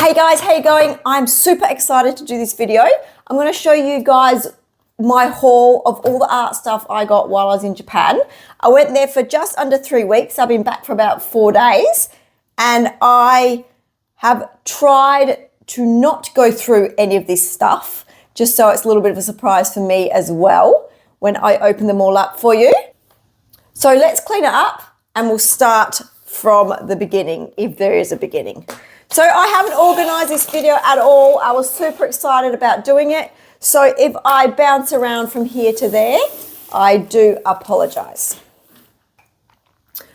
Hey guys, how you going? I'm super excited to do this video. I'm going to show you guys my haul of all the art stuff I got while I was in Japan. I went there for just under 3 weeks. I've been back for about 4 days, and I have tried to not go through any of this stuff, just so it's a little bit of a surprise for me as well when I open them all up for you. So let's clean it up and we'll start from the beginning, if there is a beginning. So I haven't organised this video at all. I was super excited about doing it. So if I bounce around from here to there, I do apologise.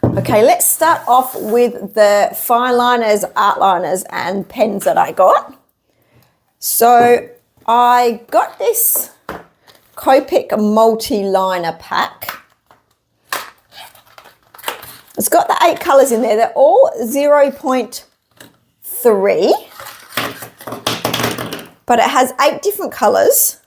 Okay, let's start off with the fine liners, art liners and pens that I got. So I got this Copic multi-liner pack. It's got the 8 colours in there. They're all 0.3, but it has 8 different colours.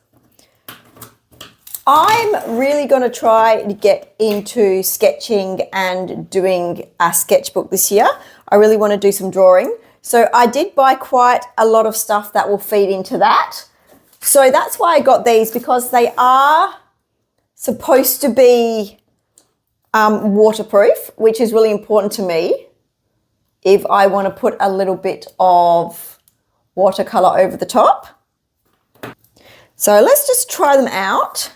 I'm really going to try to get into sketching and doing a sketchbook this year. I really want to do some drawing. So I did buy quite a lot of stuff that will feed into that. So that's why I got these, because they are supposed to be waterproof, which is really important to me if I want to put a little bit of watercolor over the top. So let's just try them out.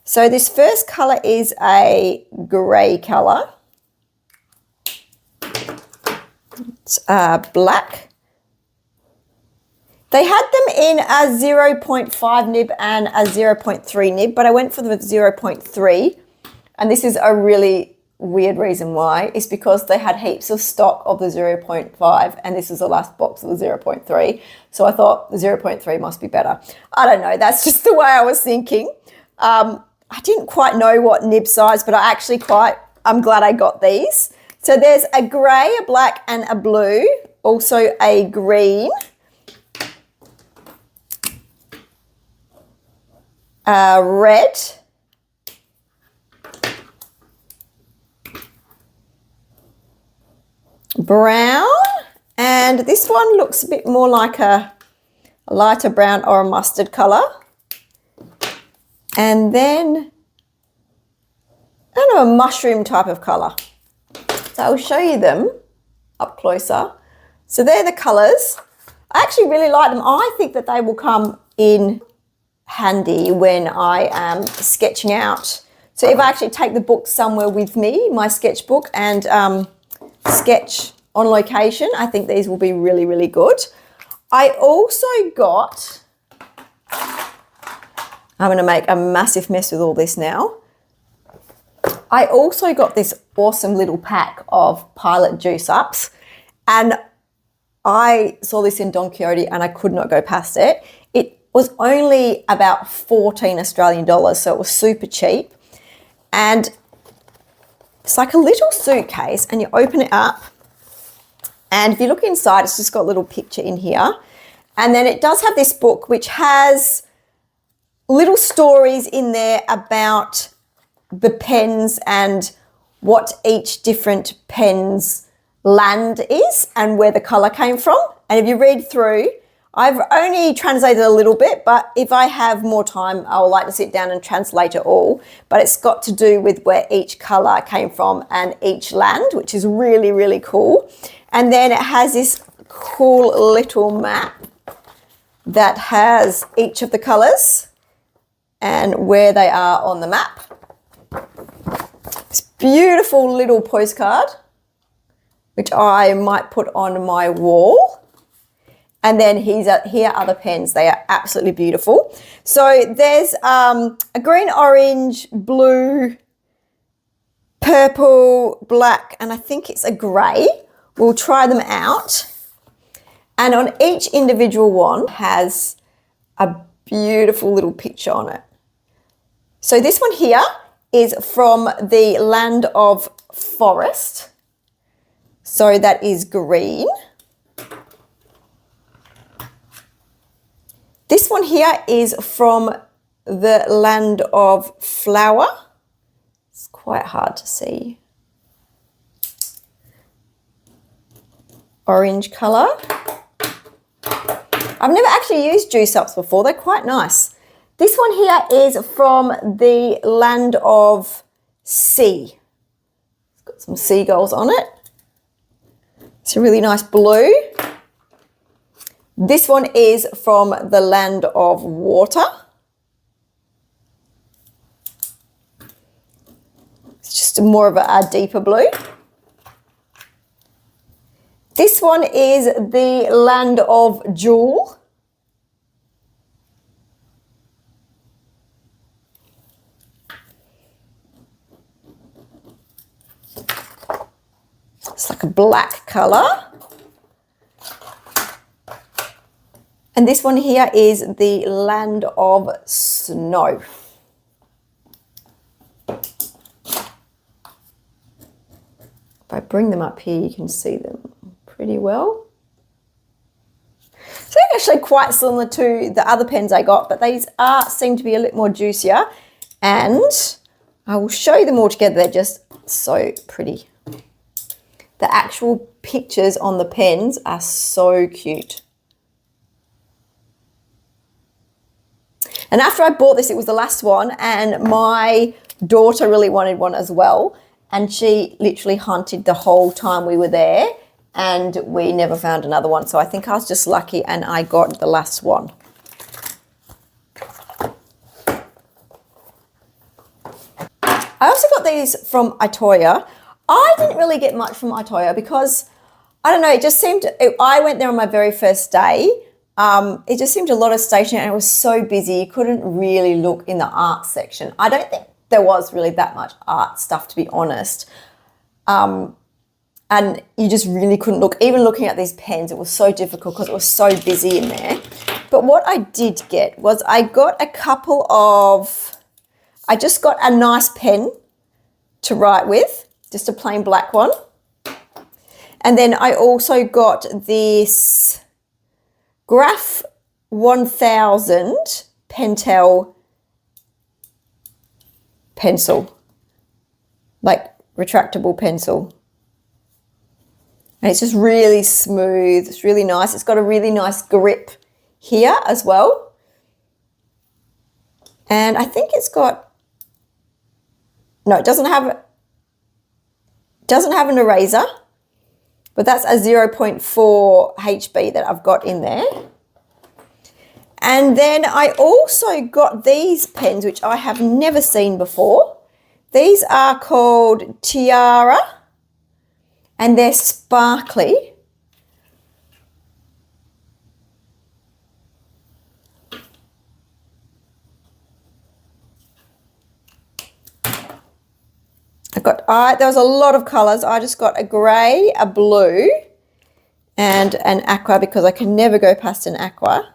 So this first color is a gray color. It's black. They had them in a 0.5 nib and a 0.3 nib, but I went for the 0.3. And this is a really weird reason why. It's because they had heaps of stock of the 0.5 and this is the last box of the 0.3. So I thought the 0.3 must be better. I don't know. That's just the way I was thinking. I didn't quite know what nib size, but I'm glad I got these. So there's a grey, a black and a blue. Also a green. Red. Brown, and this one looks a bit more like a lighter brown or a mustard colour. And then, I don't know, a mushroom type of colour. So I'll show you them up closer. So they're the colours. I actually really like them. I think that they will come in handy when I am sketching out. So if I actually take the book somewhere with me, my sketchbook, and sketch on location, I think these will be really, really good. I also got, I'm going to make a massive mess with all this now. I also got this awesome little pack of Pilot juice ups, and I saw this in Don Quixote and I could not go past it. It was only about 14 Australian dollars, so it was super cheap. And it's like a little suitcase, and you open it up, and if you look inside, it's just got a little picture in here. And then it does have this book which has little stories in there about the pens and what each different pen's land is and where the colour came from. And if you read through, I've only translated a little bit, but if I have more time, I would like to sit down and translate it all. But it's got to do with where each colour came from and each land, which is really, really cool. And then it has this cool little map that has each of the colours and where they are on the map. This beautiful little postcard, which I might put on my wall. And then here are the pens. They are absolutely beautiful. So there's a green, orange, blue, purple, black, and I think it's a grey. We'll try them out. And on each individual one has a beautiful little picture on it. So this one here is from the land of forest. So that is green. This one here is from the land of flower. It's quite hard to see. Orange colour. I've never actually used juice ups before. They're quite nice. This one here is from the Land of Sea. It's got some seagulls on it. It's a really nice blue. This one is from the Land of Water. It's just more of a deeper blue. This one is the Land of Jewel. It's like a black colour. And this one here is the Land of Snow. If I bring them up here, you can see them pretty well. So they're actually quite similar to the other pens I got, but these seem to be a little more juicier. And I will show you them all together. They're just so pretty. The actual pictures on the pens are so cute. And after I bought this, it was the last one, and my daughter really wanted one as well. And she literally hunted the whole time we were there, and we never found another one. So I think I was just lucky and I got the last one. I also got these from Itoya. I didn't really get much from Itoya because, I don't know, it just seemed, I went there on my very first day. It just seemed a lot of stationery, and it was so busy. You couldn't really look in the art section. I don't think there was really that much art stuff, to be honest. And you just really couldn't look. Even looking at these pens, it was so difficult because it was so busy in there. But what I did get was I got I just got a nice pen to write with, just a plain black one. And then I also got this Graph 1000 Pentel pencil, like retractable pencil. And it's just really smooth. It's really nice. It's got a really nice grip here as well. And I think it's got, no, it doesn't have an eraser, but that's a 0.4 HB that I've got in there. And then I also got these pens, which I have never seen before. These are called Tiara, and they're sparkly. There was a lot of colours. I just got a grey, a blue, and an aqua because I can never go past an aqua.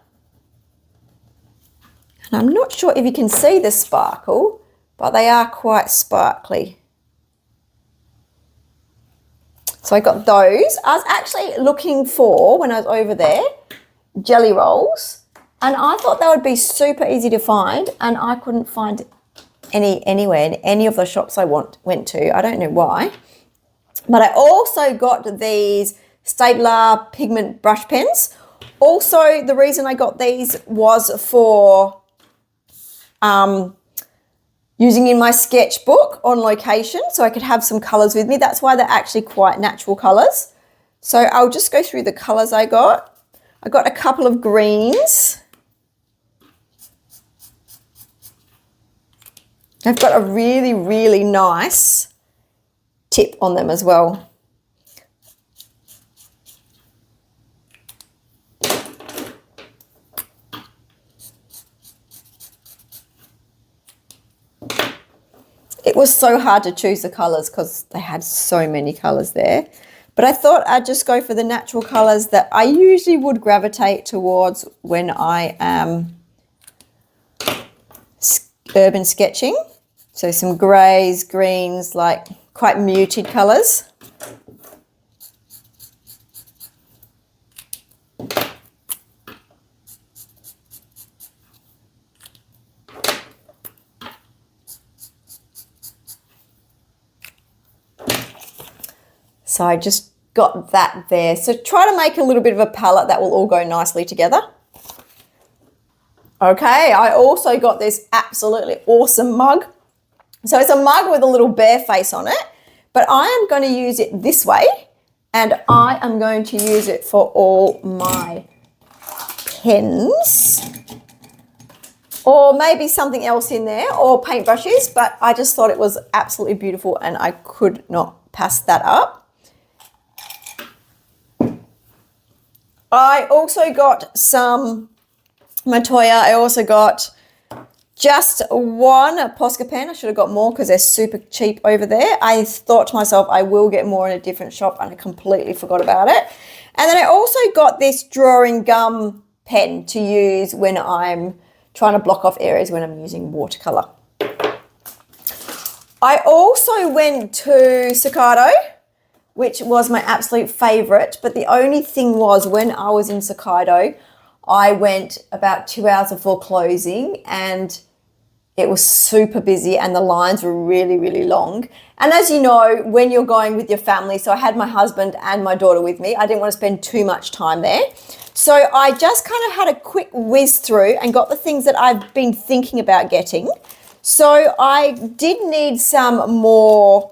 And I'm not sure if you can see the sparkle, but they are quite sparkly. So I got those. I was actually looking for, when I was over there, jelly rolls. And I thought they would be super easy to find, and I couldn't find anywhere in any of the shops I went to. I don't know why. But I also got these Staedtler pigment brush pens. Also, the reason I got these was for using in my sketchbook on location, so I could have some colours with me. That's why they're actually quite natural colours. So I'll just go through the colours I got. I got a couple of greens. I've got a really, really nice tip on them as well. It was so hard to choose the colours because they had so many colours there. But I thought I'd just go for the natural colours that I usually would gravitate towards when I am urban sketching. So some greys, greens, like quite muted colours. So I just got that there. So try to make a little bit of a palette that will all go nicely together. Okay, I also got this absolutely awesome mug. So it's a mug with a little bear face on it, but I am going to use it this way, and I am going to use it for all my pens, or maybe something else in there, or paintbrushes, but I just thought it was absolutely beautiful and I could not pass that up. I also got some Matoya. I also got just one Posca pen. I should have got more because they're super cheap over there. I thought to myself I will get more in a different shop and I completely forgot about it. And then I also got this drawing gum pen to use when I'm trying to block off areas when I'm using watercolor. I also went to Staccato, which was my absolute favorite, but the only thing was when I was in Staccato, I went about 2 hours before closing and it was super busy and the lines were really, really long. And as you know, when you're going with your family, so I had my husband and my daughter with me, I didn't want to spend too much time there. So I just kind of had a quick whiz through and got the things that I've been thinking about getting. So I did need some more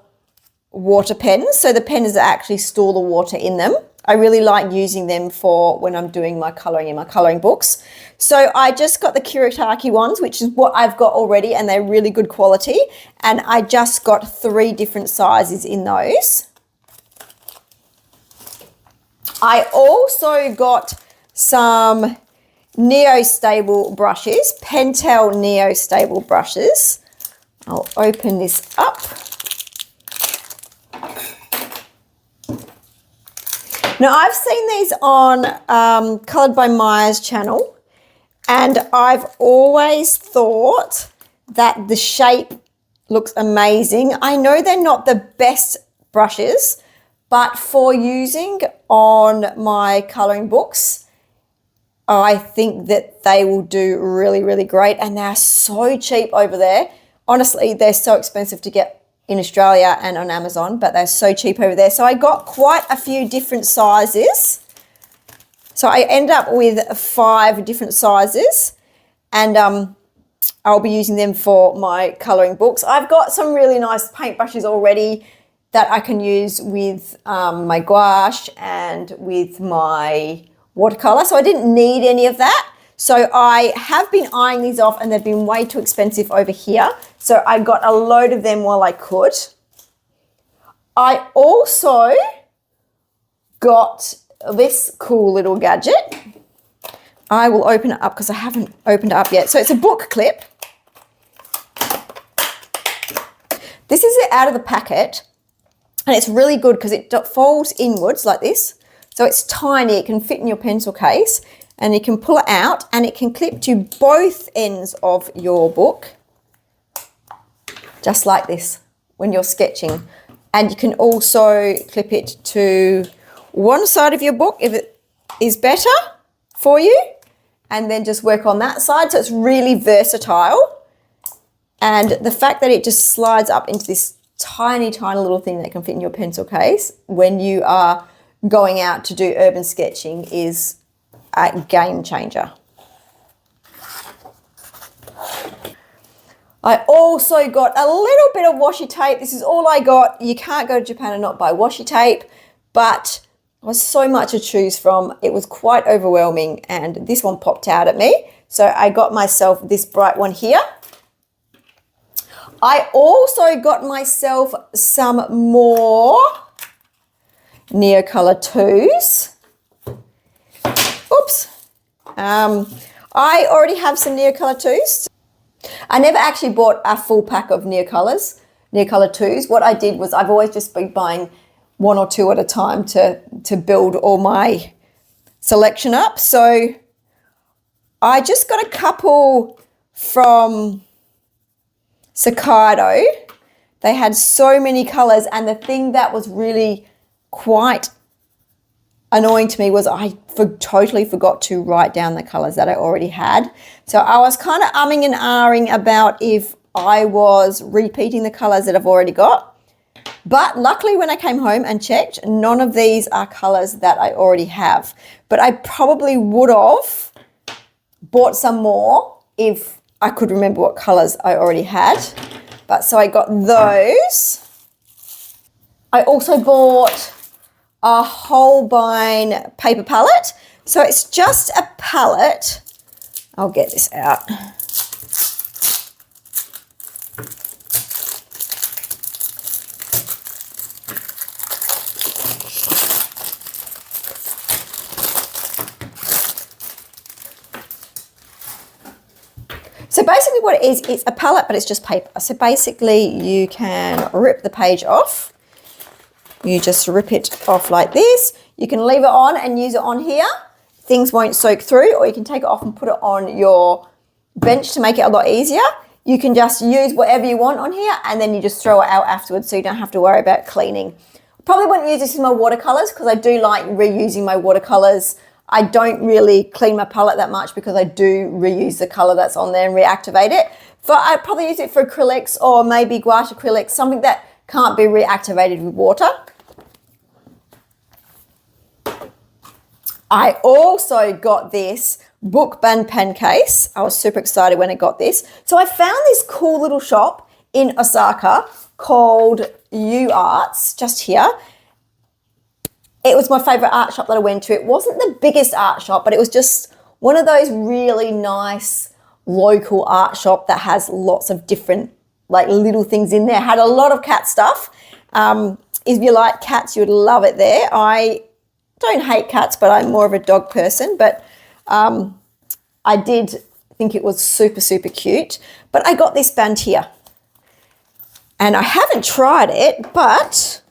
water pens. So the pens that actually store the water in them. I really like using them for when I'm doing my colouring in my colouring books. So I just got the Kiritaki ones, which is what I've got already, and they're really good quality. And I just got 3 different sizes in those. I also got some Neo Stable brushes, Pentel Neo Stable brushes. I'll open this up. Now, I've seen these on Coloured by Maya's channel, and I've always thought that the shape looks amazing. I know they're not the best brushes, but for using on my colouring books, I think that they will do really, really great, and they're so cheap over there. Honestly, they're so expensive to get in Australia and on Amazon, but they're so cheap over there. So I got quite a few different sizes. So I end up with 5 different sizes, and I'll be using them for my colouring books. I've got some really nice paintbrushes already that I can use with my gouache and with my watercolour. So I didn't need any of that. So I have been eyeing these off and they've been way too expensive over here. So I got a load of them while I could. I also got this cool little gadget. I will open it up because I haven't opened it up yet. So it's a book clip. This is it out of the packet, and it's really good because it folds inwards like this. So it's tiny, it can fit in your pencil case, and you can pull it out and it can clip to both ends of your book, just like this when you're sketching. And you can also clip it to one side of your book if it is better for you, and then just work on that side. So it's really versatile. And the fact that it just slides up into this tiny, tiny little thing that can fit in your pencil case when you are going out to do urban sketching is a game changer. I also got a little bit of washi tape. This is all I got. You can't go to Japan and not buy washi tape, but there was so much to choose from. It was quite overwhelming, and this one popped out at me. So I got myself this bright one here. I also got myself some more Neocolor 2s. Oops. I already have some Neocolor 2s. I never actually bought a full pack of Neocolor 2s. What I did was I've always just been buying 1 or 2 at a time to build all my selection up. So I just got a couple from Staccato. They had so many colors, and the thing that was really quite annoying to me was I totally forgot to write down the colors that I already had. So I was kind of umming and ahhing about if I was repeating the colors that I've already got. But luckily when I came home and checked, none of these are colors that I already have. But I probably would have bought some more if I could remember what colours I already had. But so I got those. I also bought a Holbein paper palette. So it's just a palette. I'll get this out. So basically what it is, it's a palette, but it's just paper. So basically you can rip the page off. You just rip it off like this. You can leave it on and use it on here. Things won't soak through, or you can take it off and put it on your bench to make it a lot easier. You can just use whatever you want on here, and then you just throw it out afterwards so you don't have to worry about cleaning. Probably wouldn't use this in my watercolors because I do like reusing my watercolors. I don't really clean my palette that much because I do reuse the color that's on there and reactivate it. But I'd probably use it for acrylics or maybe gouache acrylics, something that can't be reactivated with water. I also got this book and pen case. I was super excited when I got this. So I found this cool little shop in Osaka called U Arts, just here. It was my favorite art shop that I went to. It wasn't the biggest art shop, but it was just one of those really nice local art shop that has lots of different like little things in there. Had a lot of cat stuff. If you like cats, you'd love it there. I don't hate cats, but I'm more of a dog person. But I did think it was super, super cute. But I got this band here. And I haven't tried it, but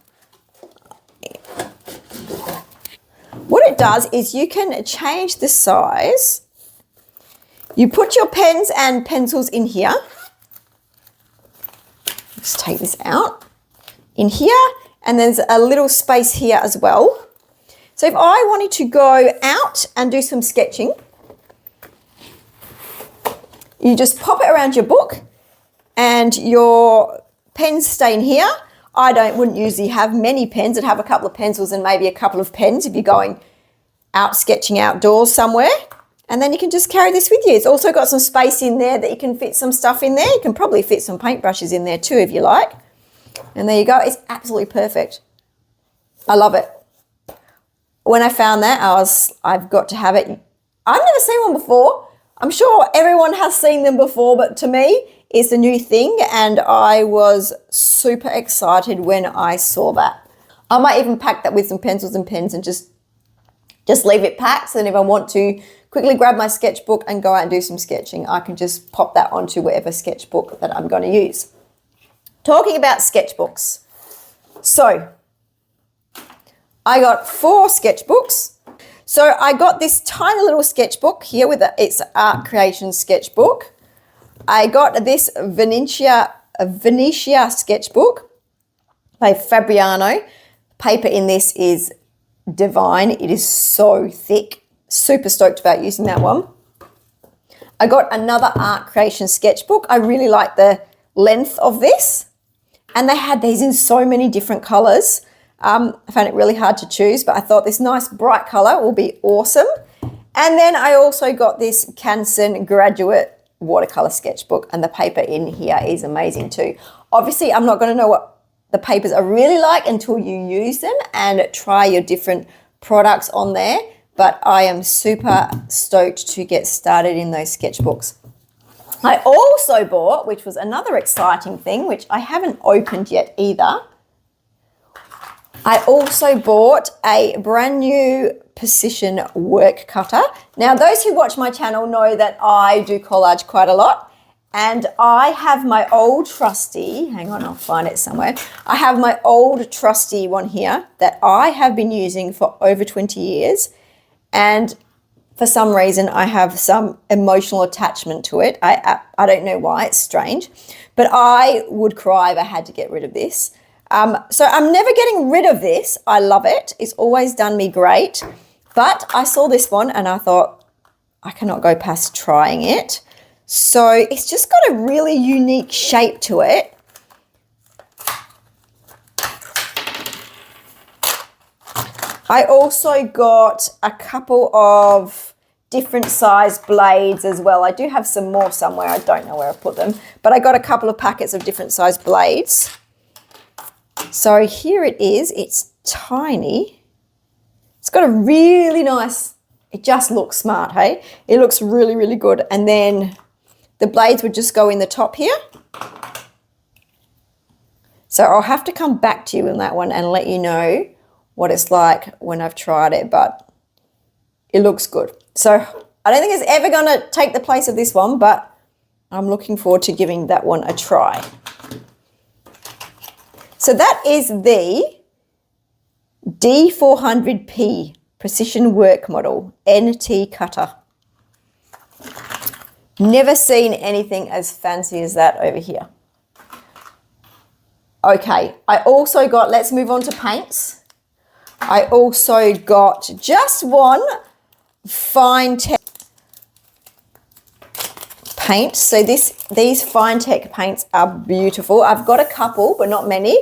what it does is you can change the size. You put your pens and pencils in here. Let's take this out. In here, and there's a little space here as well. So if I wanted to go out and do some sketching, you just pop it around your book and your pens stay in here. I wouldn't usually have many pens. I'd have a couple of pencils and maybe a couple of pens if you're going out sketching outdoors somewhere. And then you can just carry this with you. It's also got some space in there that you can fit some stuff in there. You can probably fit some paintbrushes in there too if you like. And there you go. It's absolutely perfect. I love it. When I found that, I've got to have it. I've never seen one before. I'm sure everyone has seen them before, but to me, it's a new thing, and I was super excited when I saw that. I might even pack that with some pencils and pens and just leave it packed, so then if I want to quickly grab my sketchbook and go out and do some sketching, I can just pop that onto whatever sketchbook that I'm going to use. Talking about sketchbooks. So I got 4 sketchbooks. So I got this tiny little sketchbook here with it's art creation sketchbook. I got this Venetia sketchbook by Fabriano. Paper in this is divine. It is so thick. Super stoked about using that one. I got another art creation sketchbook. I really like the length of this. And they had these in so many different colours. I found it really hard to choose, but I thought this nice bright colour will be awesome. And then I also got this Canson Graduate watercolour sketchbook, and the paper in here is amazing too. Obviously, I'm not going to know what the papers are really like until you use them and try your different products on there, but I am super stoked to get started in those sketchbooks. I also bought, which was another exciting thing, which I haven't opened yet either, I also bought a brand new precision work cutter. Now, those who watch my channel know that I do collage quite a lot, and I have my old trusty, hang on, I'll find it somewhere. I have my old trusty one here that I have been using for over 20 years, and for some reason I have some emotional attachment to it. I don't know why, it's strange, but I would cry if I had to get rid of this. So I'm never getting rid of this. I love it. It's always done me great. But I saw this one and I thought, I cannot go past trying it. So it's just got a really unique shape to it. I also got a couple of different size blades as well. I do have some more somewhere. I don't know where I put them, but I got a couple of packets of different size blades. So here it is. It's tiny. It's got a really nice, it just looks smart, hey? It looks really, really good. And then the blades would just go in the top here. So I'll have to come back to you on that one and let you know what it's like when I've tried it, but it looks good. So I don't think it's ever going to take the place of this one, but I'm looking forward to giving that one a try. So that is the D400P Precision Work Model NT Cutter. Never seen anything as fancy as that over here. Okay, I also got, let's move on to paints. I also got just one Fine Tech paint. So these Fine Tech paints are beautiful. I've got a couple, but not many.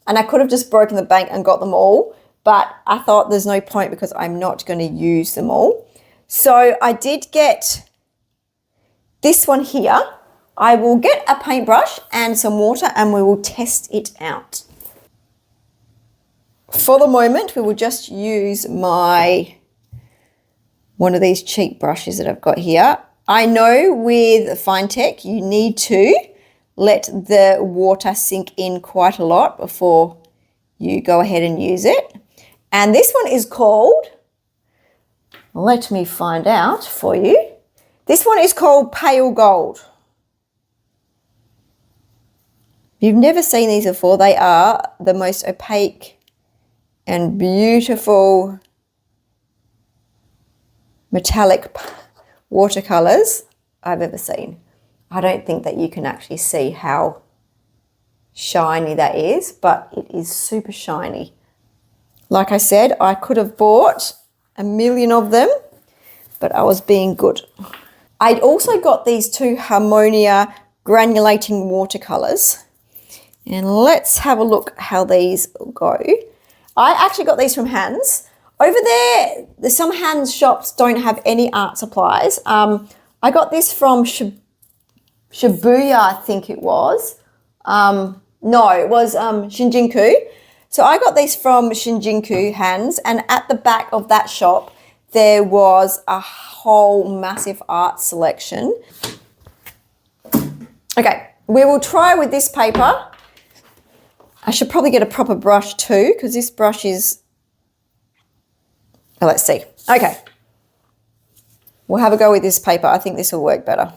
And I could have just broken the bank and got them all, but I thought there's no point because I'm not going to use them all. So I did get this one here. I will get a paintbrush and some water and we will test it out. For the moment, we will just use one of these cheap brushes that I've got here. I know with Fine Tech, you need to let the water sink in quite a lot before you go ahead and use it. And this one is called, let me find out for you. This one is called Pale Gold. If you've never seen these before, they are the most opaque and beautiful metallic watercolors I've ever seen. I don't think that you can actually see how shiny that is, but it is super shiny. Like I said, I could have bought a million of them, but I was being good. I'd also got these two Harmonia granulating watercolors. And let's have a look how these go. I actually got these from Hans. Over there, some Hans shops don't have any art supplies. I got this from Shibuya, I think it was. No, it was Shinjuku. So I got these from Shinjuku Hans, and at the back of that shop, there was a whole massive art selection. Okay, we will try with this paper. I should probably get a proper brush too, because this brush is, oh, let's see. Okay, we'll have a go with this paper. I think this will work better.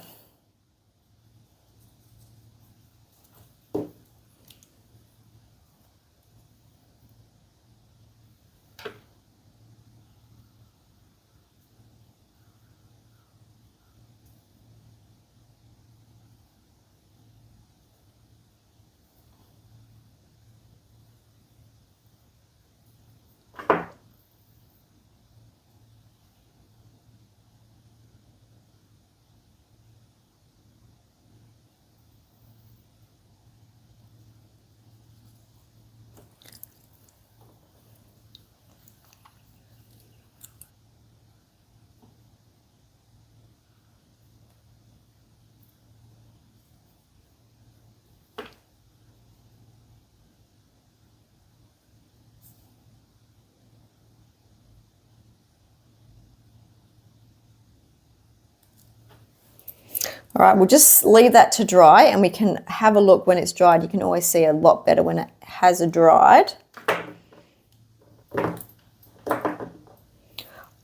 All right, we'll just leave that to dry and we can have a look when it's dried. You can always see a lot better when it has dried.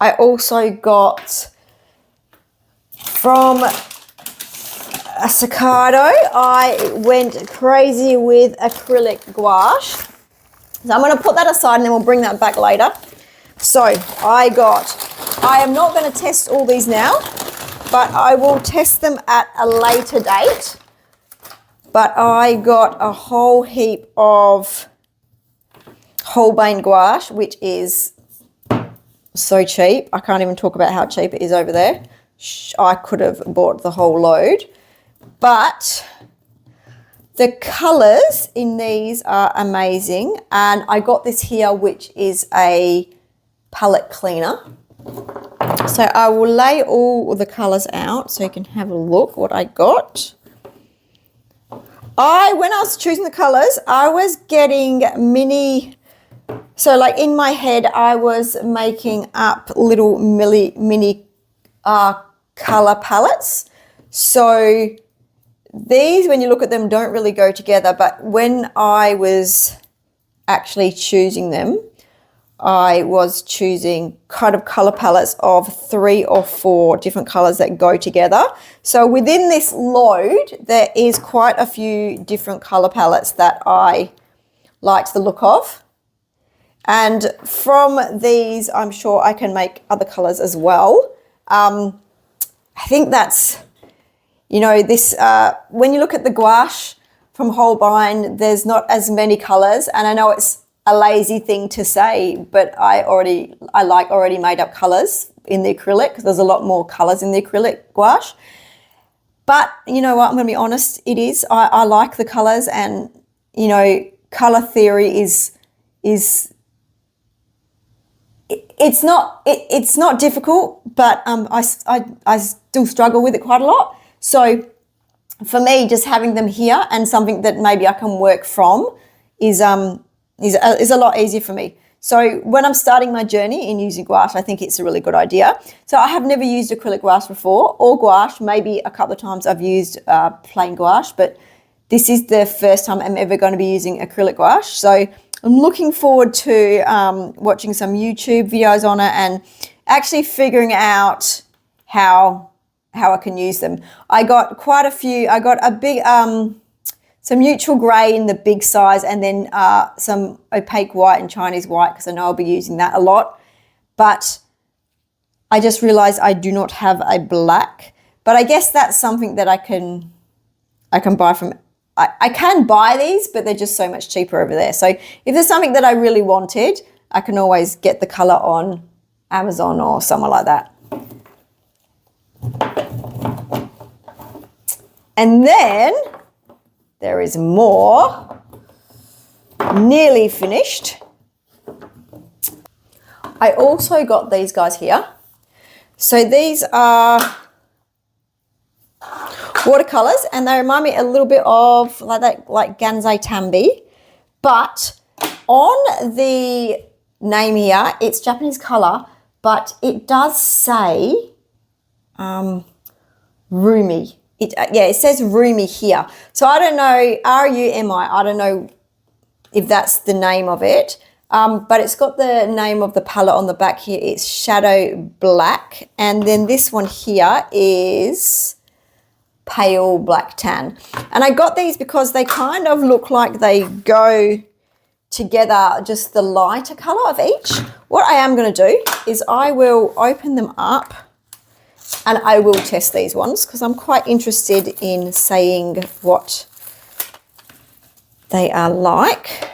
I also got from Staccato, I went crazy with acrylic gouache. So I'm going to put that aside and then we'll bring that back later. So I am not going to test all these now, but I will test them at a later date. But I got a whole heap of Holbein gouache, which is so cheap. I can't even talk about how cheap it is over there. I could have bought the whole load. But the colours in these are amazing. And I got this here, which is a palette cleaner. So I will lay all the colours out so you can have a look what I got. When I was choosing the colours, I was getting mini, so like in my head, I was making up little mini colour palettes. So these, when you look at them, don't really go together, but when I was actually choosing them, I was choosing kind of colour palettes of 3 or 4 different colours that go together. So within this load, there is quite a few different colour palettes that I liked the look of. And from these, I'm sure I can make other colours as well. I think that's, you know, this, when you look at the gouache from Holbein, there's not as many colours. And I know it's a lazy thing to say, but I like already made up colours in the acrylic. There's a lot more colours in the acrylic gouache. But you know what, I'm going to be honest, it is. I like the colours, and, you know, colour theory is it's not difficult, but I still struggle with it quite a lot. So for me, just having them here and something that maybe I can work from is a lot easier for me. So when I'm starting my journey in using gouache, I think it's a really good idea. So I have never used acrylic gouache before, or gouache. Maybe a couple of times I've used plain gouache, but this is the first time I'm ever going to be using acrylic gouache. So I'm looking forward to watching some YouTube videos on it and actually figuring out how I can use them. I got quite a few. I got a big, some neutral grey in the big size, and then some opaque white and Chinese white, because I know I'll be using that a lot. But I just realised I do not have a black. But I guess that's something that I can buy from. I can buy these, but they're just so much cheaper over there. So if there's something that I really wanted, I can always get the colour on Amazon or somewhere like that. And then there is more, nearly finished. I also got these guys here. So these are watercolors, and they remind me a little bit of like Gansei Tambi, but on the name here, it's Japanese color, but it does say Rumi. It says Rumi here. So I don't know, R-U-M-I, I don't know if that's the name of it, but it's got the name of the palette on the back here. It's Shadow Black, and then this one here is Pale Black Tan. And I got these because they kind of look like they go together, just the lighter color of each. What I am going to do is I will open them up and I will test these ones, because I'm quite interested in seeing what they are like.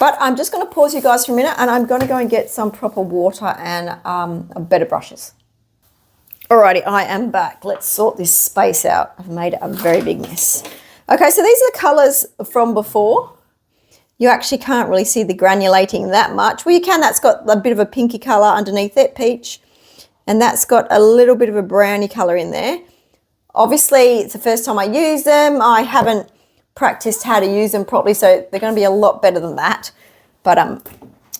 But I'm just going to pause you guys for a minute, and I'm going to go and get some proper water and better brushes. Alrighty, I am back. Let's sort this space out. I've made a very big mess. Okay, so these are the colours from before. You actually can't really see the granulating that much. Well, you can. That's got a bit of a pinky colour underneath it, peach. And that's got a little bit of a brownie colour in there. Obviously, it's the first time I use them. I haven't practiced how to use them properly, so they're going to be a lot better than that. But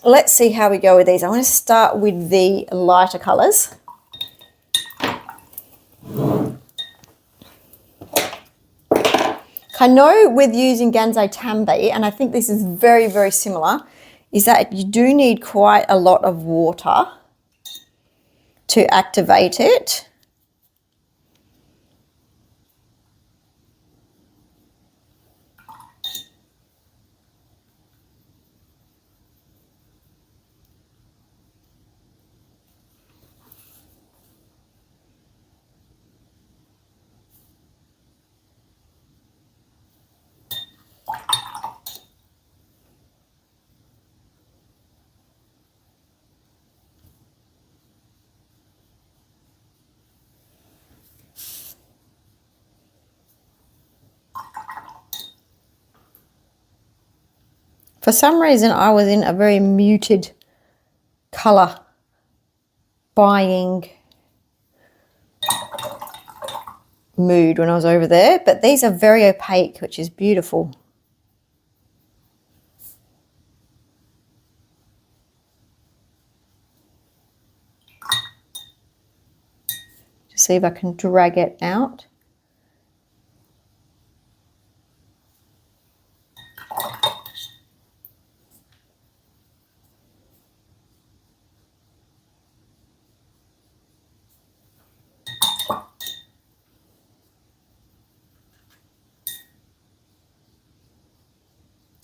let's see how we go with these. I want to start with the lighter colours. I know with using Gansei Tambi, and I think this is very, very similar, is that you do need quite a lot of water to activate it. For some reason, I was in a very muted colour buying mood when I was over there, but these are very opaque, which is beautiful. Just see if I can drag it out.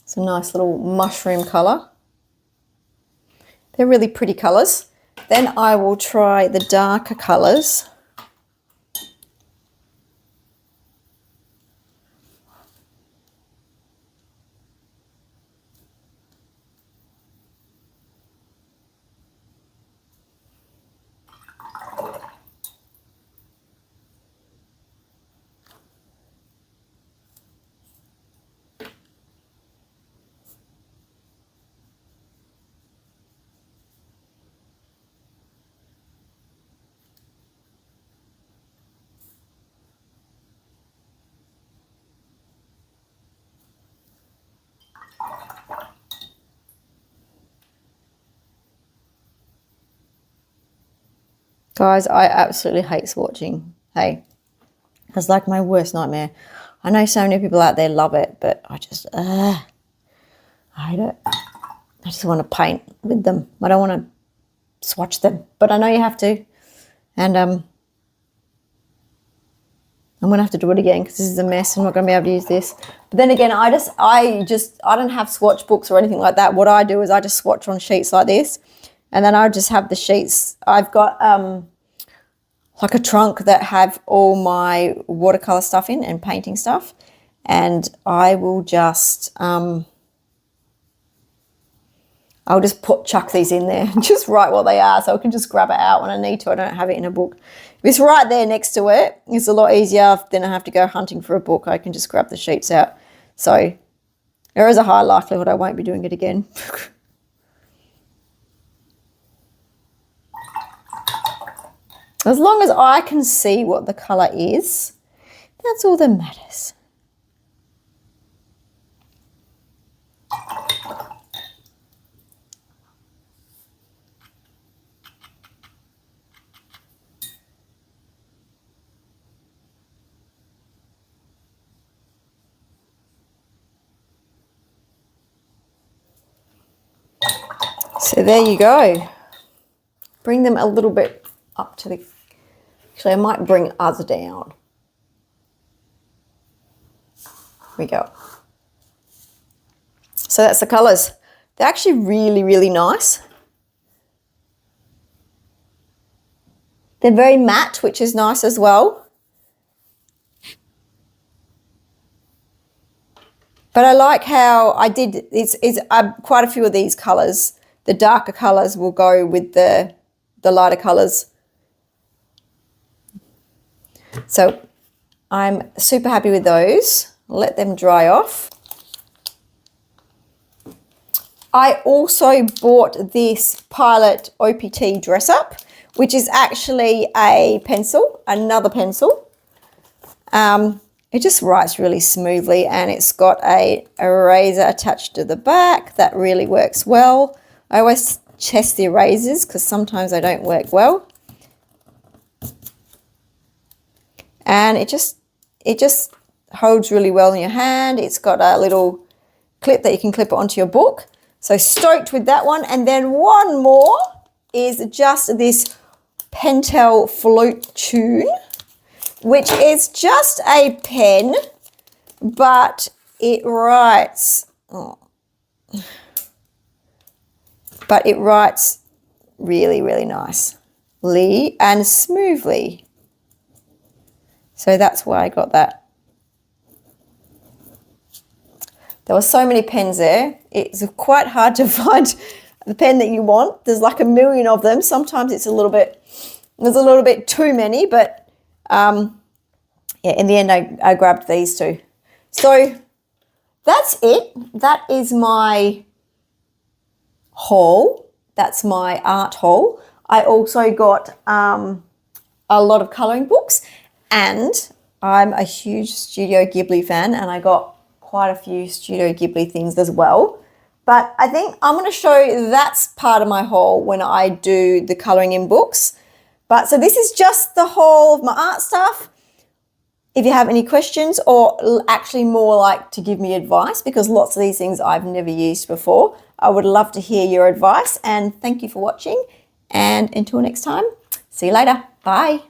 It's a nice little mushroom colour. They're really pretty colours. Then I will try the darker colours. Guys, I absolutely hate swatching. Hey, it's like my worst nightmare. I know so many people out there love it, but I just, I hate it. I just want to paint with them. I don't want to swatch them, but I know you have to. And I'm going to have to do it again because this is a mess. I'm not going to be able to use this. But then again, I don't have swatch books or anything like that. What I do is I just swatch on sheets like this. And then I just have the sheets. I've got like a trunk that have all my watercolor stuff in and painting stuff. And I will just, I'll just chuck these in there and just write what they are so I can just grab it out when I need to. I don't have it in a book. If it's right there next to it, it's a lot easier than I have to go hunting for a book. I can just grab the sheets out. So there is a high likelihood I won't be doing it again. As long as I can see what the colour is, that's all that matters. So there you go. Bring them a little bit up to the, actually I might bring us down. Here we go. So that's the colours. They're actually really, really nice. They're very matte, which is nice as well. But I like how I did, it's quite a few of these colours. The darker colours will go with the lighter colours. So I'm super happy with those. Let them dry off. I also bought this Pilot OPT dress up, which is actually a pencil, another pencil. It just writes really smoothly, and it's got a eraser attached to the back. That really works well. I always test the erasers because sometimes they don't work well. And it just holds really well in your hand. It's got a little clip that you can clip it onto your book. So stoked with that one. And then one more is just this Pentel Float Tune, which is just a pen, but it writes, really, really nicely and smoothly. So that's why I got that. There were so many pens there. It's quite hard to find the pen that you want. There's like a million of them. Sometimes it's there's a little bit too many, but yeah, in the end I grabbed these two. So that's it. That is my haul. That's my art haul. I also got a lot of colouring books, and I'm a huge Studio Ghibli fan, and I got quite a few Studio Ghibli things as well. But I think I'm going to show that's part of my haul when I do the colouring in books. But so this is just the haul of my art stuff. If you have any questions, or actually more like to give me advice, because lots of these things I've never used before, I would love to hear your advice. And thank you for watching. And until next time, see you later. Bye.